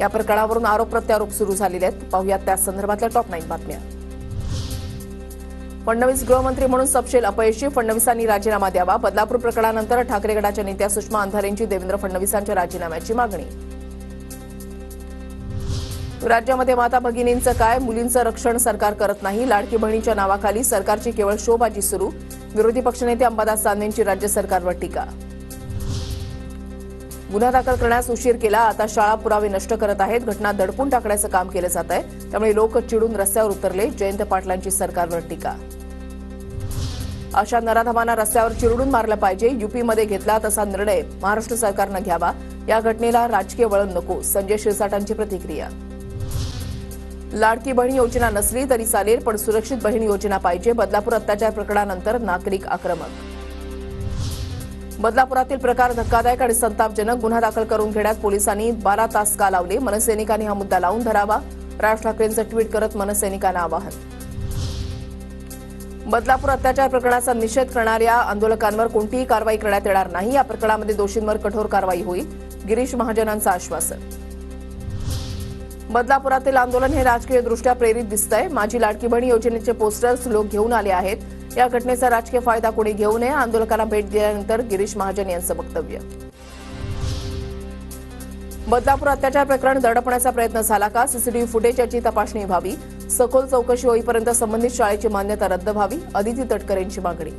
या प्रकरणावरून आरोप प्रत्यारोप सुरू झालेले आहेत. पाहुयात त्या संदर्भातल्या टॉप 9 बातम्या. फडणवीस गृहमंत्री म्हणून सपशेल अपयशी, फडणवीसांनी राजीनामा द्यावा. बदलापूर प्रकरणानंतर ठाकरे गटाच्या नेत्या सुषमा अंधारेंची देवेंद्र फडणवीसांच्या राजीनाम्याची मागणी. राज्यामध्ये माता भगिनींचं काय, मुलींचं रक्षण सरकार करत नाही. लाडकी बहिणीच्या नावाखाली सरकारची केवळ शोबाजी सुरू. विरोधी पक्षनेते अंबादास दानवेंची राज्य सरकारवर टीका. गुन्हा दाखल करण्यास उशीर केला, आता शाळा पुरावे नष्ट करत आहेत. घटना दडपून टाकण्याचं काम केलं जात आहे, त्यामुळे लोक चिडून रस्त्यावर उतरले. जयंत पाटलांची सरकारवर टीका. अशा नराधमांना रस्त्यावर चिरडून मारलं पाहिजे. यूपीमध्ये घेतला तसा निर्णय महाराष्ट्र सरकारनं घ्यावा. या घटनेला राजकीय वळण नको. संजय शिरसाटांची प्रतिक्रिया. लाडकी बहीण योजना नसली तरी चालेल, पण सुरक्षित बहीण योजना पाहिजे. बदलापूर अत्याचार प्रकरणानंतर नागरिक आक्रमक. बदलापुरातील प्रकार धक्कादायक आणि संतापजनक. गुन्हा दाखल करून घेण्यात पोलिसांनी 12 तास का लावले? मनसैनिकांनी हा मुद्दा लावून धरावा. राज ठाकरेंचं ट्विट करत मनसैनिकांना आवाहन. बदलापूर अत्याचार प्रकरणाचा निषेध करणाऱ्या आंदोलकांवर कोणतीही कारवाई करण्यात येणार नाही. या प्रकरणामध्ये दोषींवर कठोर कारवाई होईल. गिरीश महाजनांचं आश्वासन. बदलापुरातील आंदोलन हे राजकीयदृष्ट्या प्रेरित दिसतंय. माझी लाडकी बहीण योजनेचे पोस्टर्स लोक घेऊन आले आहेत. या घटनेचा राजकीय फायदा कोणी घेऊ नये. आंदोलकांना भेट दिल्यानंतर गिरीश महाजन यांचं वक्तव्य. बदलापूर अत्याचार प्रकरण दडपण्याचा प्रयत्न झाला का? सीसीटीव्ही फुटेज याची तपासणी व्हावी. सखोल चौकशी होईपर्यंत संबंधित शाळेची मान्यता रद्द व्हावी. अदिती तटकरेंची मागणी.